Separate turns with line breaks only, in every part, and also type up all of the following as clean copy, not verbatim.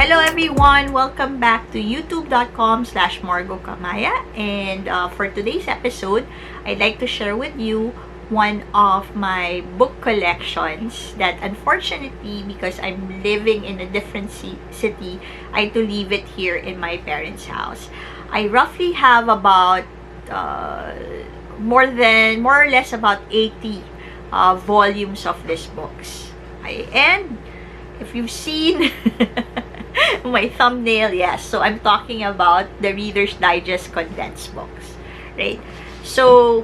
Hello everyone! Welcome back to youtube.com/MargoCamaya, and for today's episode, I'd like to share with you one of my book collections that unfortunately, because I'm living in a different city, I had to leave it here in my parents' house. I roughly have about more or less about 80 volumes of these books. And if you've seen my thumbnail, yes, so I'm talking about the Reader's Digest condensed books, right? So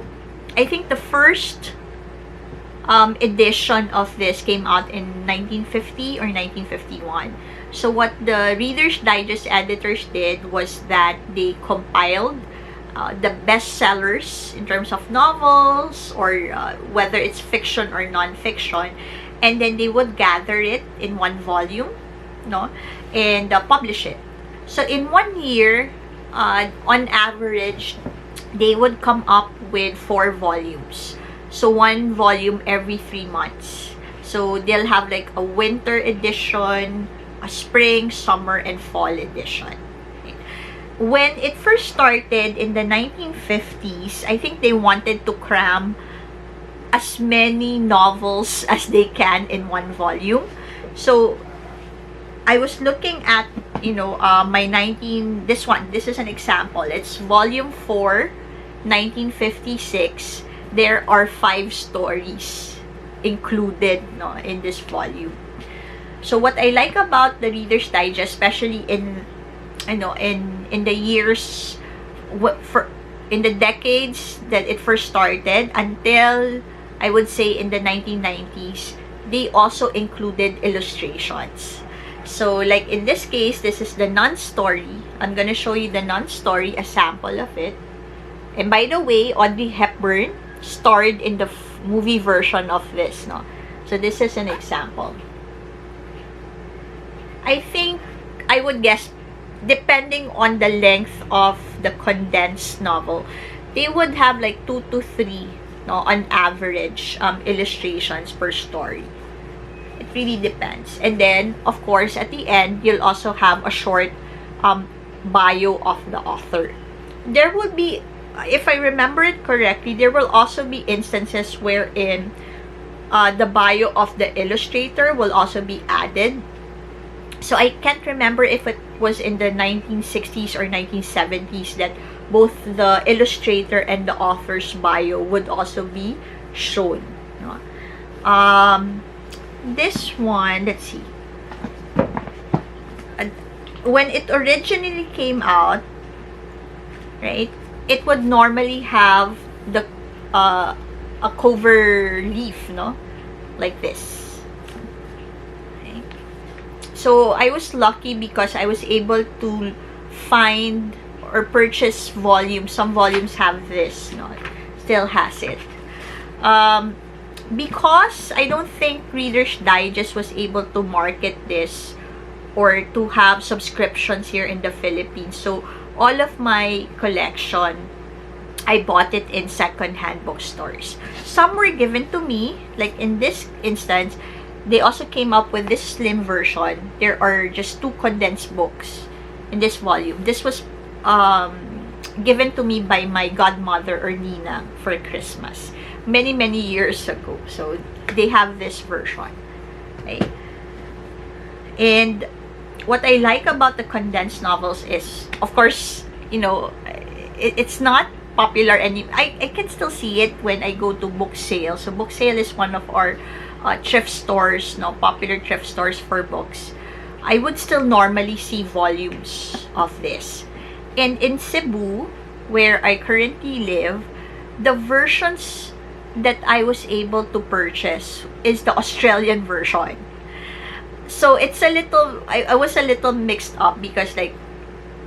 I think the first edition of this came out in 1950 or 1951. So what the Reader's Digest editors did was that they compiled the bestsellers in terms of novels, or whether it's fiction or non-fiction, and then they would gather it in one volume, no, and publish it. So in 1 year, on average, they would come up with 4 volumes. So one volume every 3 months. So they'll have like a winter edition, a spring, summer, and fall edition. When it first started in the 1950s, I think they wanted to cram as many novels as they can in one volume. So I was looking at, this is an example. It's volume 4, 1956. There are 5 stories included, no, in this volume. So what I like about the Reader's Digest, especially in the years, in the decades that it first started until I would say in the 1990s, they also included illustrations. So like in this case, this is the Nun story. I'm gonna show you the Nun story, a sample of it. And by the way, Audrey Hepburn starred in the movie version of this, no? So this is an example. I think, I would guess, depending on the length of the condensed novel, they would have like 2 to 3, no, on average, illustrations per story. It really depends. And then, of course, at the end, you'll also have a short bio of the author. There would be, if I remember it correctly, there will also be instances wherein the bio of the illustrator will also be added. So I can't remember if it was in the 1960s or 1970s that both the illustrator and the author's bio would also be shown. No? This one, let's see. When it originally came out, right, it would normally have the a cover leaf, no, like this. So I was lucky because I was able to find or purchase volumes. Some volumes have this, no, still has it. Because I don't think Reader's Digest was able to market this or to have subscriptions here in the Philippines. So all of my collection, I bought it in secondhand bookstores. Some were given to me, like in this instance. They also came up with this slim version. There are just 2 condensed books in this volume. This was given to me by my godmother or Nina for Christmas many years ago. So they have this version, right? And what I like about the condensed novels is, of course, it's not popular, and I can still see it when I go to book sale. So book sale is one of our thrift stores, no, popular thrift stores for books. I would still normally see volumes of this. And in Cebu, where I currently live, the versions that I was able to purchase is the Australian version. So it's a little, I was a little mixed up because, like,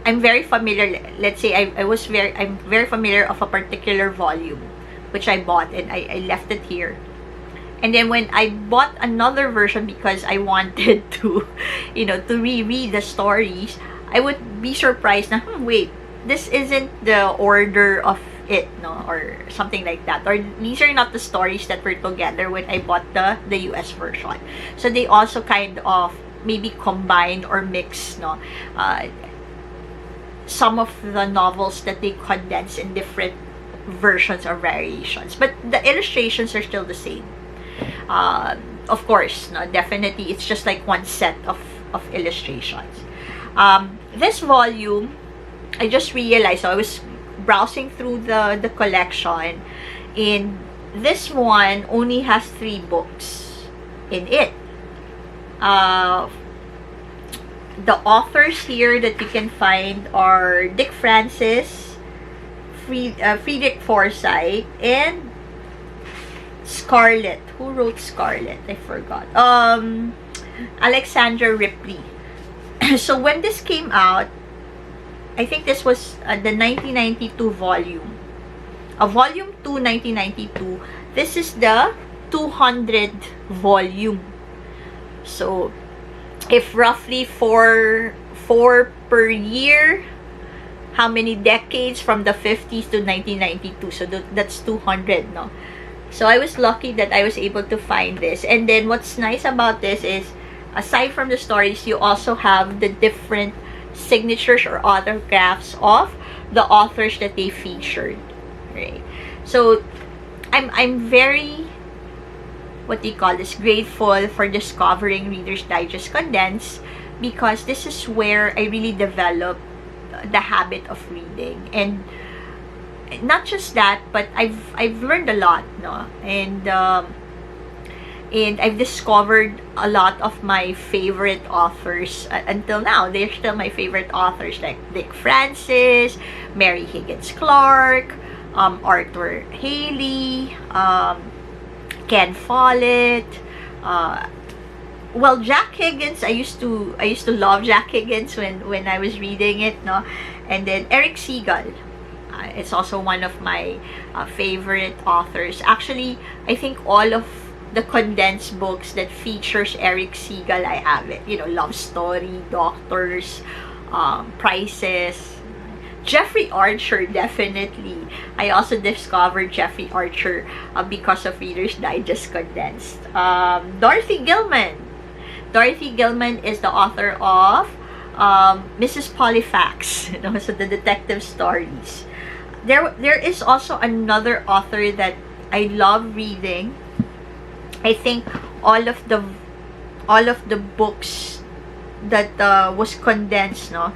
I'm very familiar, let's say I'm very familiar of a particular volume which I bought, and I left it here. And then when I bought another version because I wanted to, to reread the stories, I would be surprised na, wait, this isn't the order of it, no, or something like that. Or these are not the stories that were together when I bought the US version. So they also kind of maybe combine or mix, no, some of the novels that they condense in different versions or variations, but the illustrations are still the same. Of course, no, definitely it's just like one set of illustrations. This volume, I just realized, so I was browsing through the collection, and this one only has 3 books in it. The authors here that you can find are Dick Francis, Friedrich Forsyth, and Scarlet. Who wrote Scarlet? I forgot. Alexandra Ripley. So when this came out, I think this was the 1992 volume. Volume 2, 1992. This is the 200th volume. So, if roughly four per year, how many decades from the 50s to 1992? So, that's 200, no? So, I was lucky that I was able to find this. And then, what's nice about this is, aside from the stories, you also have the different signatures or autographs of the authors that they featured. Right? So, I'm very, what do you call this, grateful for discovering Reader's Digest Condensed, because this is where I really developed the habit of reading. And not just that, but I've learned a lot, no? And I've discovered a lot of my favorite authors until now. They're still my favorite authors, like Dick Francis, Mary Higgins Clark, Arthur Haley, Ken Follett. Well, Jack Higgins, I used to love Jack Higgins when I was reading it, no? And then Eric Segal. It's also one of my favorite authors. Actually, I think all of the condensed books that features Eric Segal, I have it. You know, Love Story, Doctors, Prices. Jeffrey Archer, definitely. I also discovered Jeffrey Archer because of Reader's Digest Condensed. Dorothy Gilman. Dorothy Gilman is the author of Mrs. Polyfax, you know, so the detective stories. There is also another author that I love reading. I think all of the books that was condensed, no,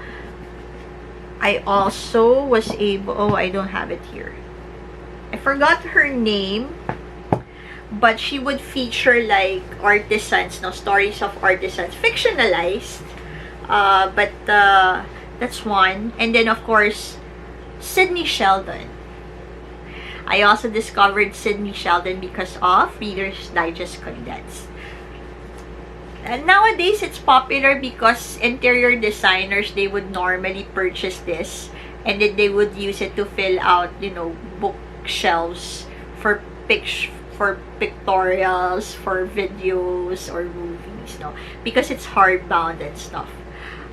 I also was able, oh, I don't have it here. I forgot her name, but she would feature like artisans, no, stories of artisans, fictionalized. But that's one. And then of course, Sidney Sheldon. I also discovered Sidney Sheldon because of Reader's Digest Condensed. And nowadays, it's popular because interior designers, they would normally purchase this and then they would use it to fill out, you know, bookshelves for pictorials, for videos or movies, no? Because it's hardbound and stuff.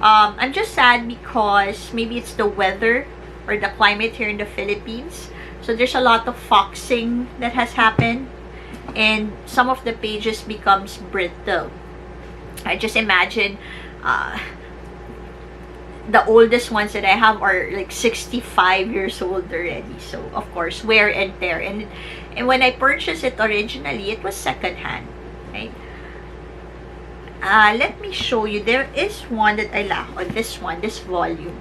I'm just sad because maybe it's the weather or the climate here in the Philippines. So there's a lot of foxing that has happened and some of the pages becomes brittle. I just imagine the oldest ones that I have are like 65 years old already. So of course, wear and tear. And when I purchased it originally, it was secondhand, right? Let me show you. There is one that I like. Or this one, this volume.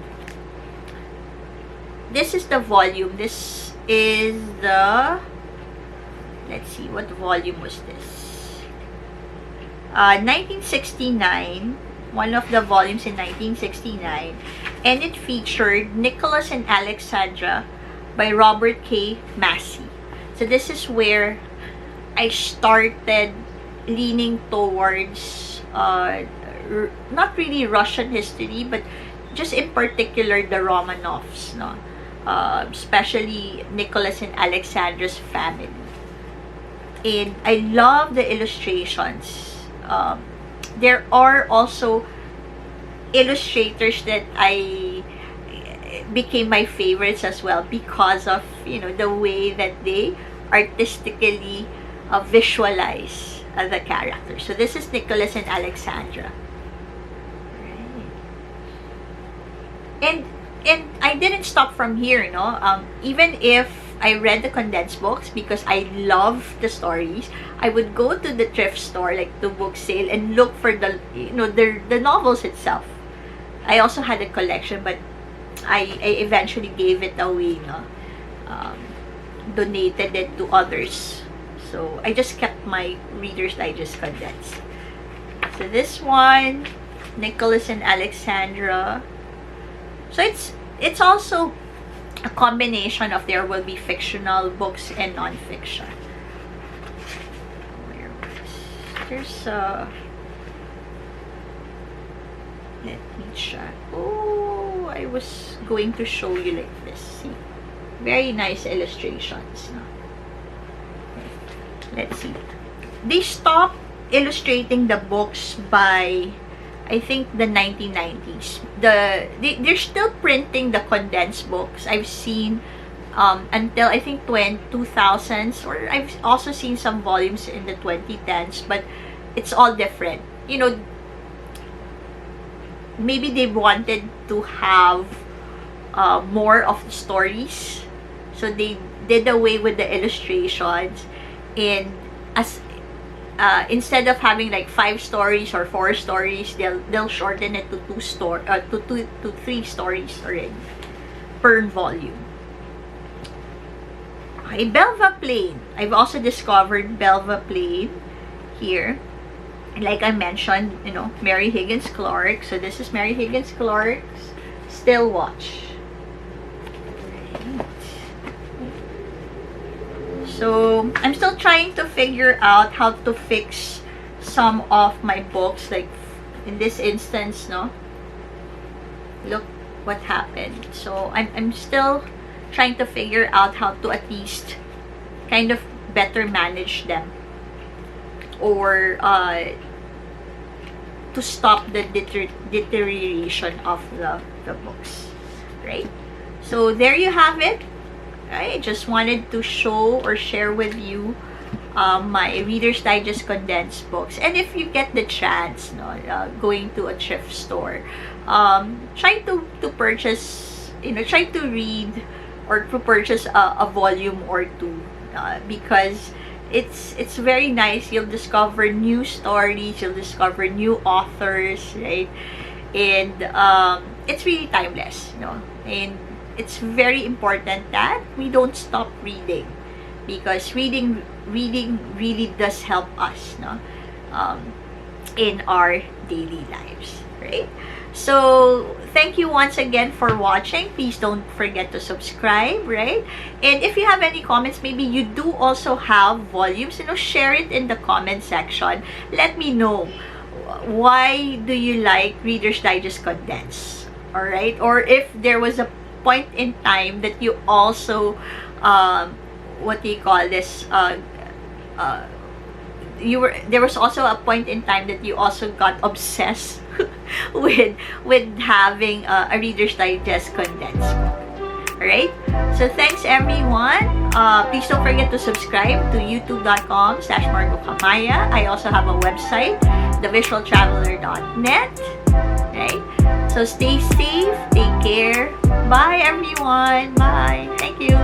This is the volume. This is the, let's see, what volume was this? 1969. One of the volumes in 1969. And it featured Nicholas and Alexandra by Robert K. Massey. So this is where I started leaning towards not really Russian history, but just in particular the Romanovs, no? Especially Nicholas and Alexandra's family. And I love the illustrations. There are also illustrators that I became my favorites as well because of, you know, the way that they artistically visualize the characters. So this is Nicholas and Alexandra. And I didn't stop from here, even if I read the condensed books because I love the stories, I would go to the thrift store, like the book sale, and look for the novels itself. I also had a collection, but I eventually gave it away, donated it to others. So I just kept my Reader's Digest condensed. So this one, Nicholas and Alexandra. So it's also a combination of, there will be fictional books and non-fiction. There's let me check. Oh, I was going to show you like this. See, very nice illustrations. No? Let's see. They stopped illustrating the books by, I think, the 1990s. They're still printing the condensed books. I've seen until I think 2000s, or I've also seen some volumes in the 2010s, but it's all different. Maybe they wanted to have more of the stories, so they did away with the illustrations, and as instead of having like 5 stories or 4 stories, they'll shorten it to 2 to 3 stories already per volume. Okay, Belva Plain. I've also discovered Belva Plain here. Like I mentioned, Mary Higgins Clark. So this is Mary Higgins Clark's Still Watch. So I'm still trying to figure out how to fix some of my books. Like in this instance, look what happened. So I'm still trying to figure out how to at least kind of better manage them, or to stop the deterioration of the books, right? So there you have it. I just wanted to show or share with you my Reader's Digest condensed books. And if you get the chance, going to a thrift store, try to purchase, try to read or to purchase a volume or two, because it's very nice. You'll discover new stories, you'll discover new authors, right? And it's really timeless, and it's very important that we don't stop reading, because reading really does help us, in our daily lives, right? So thank you once again for watching. Please don't forget to subscribe, right? And if you have any comments, maybe you do also have volumes, share it in the comment section. Let me know, why do you like Reader's Digest condensed, all right? Or if there was a point in time that you also what do you call this, there was also a point in time that you also got obsessed with having a Reader's Digest condensed. Alright? So thanks everyone. Please don't forget to subscribe to youtube.com/MargoCamaya. I also have a website, thevisualtraveler.net. Right? So stay safe, take care. Bye everyone. Bye. Thank you.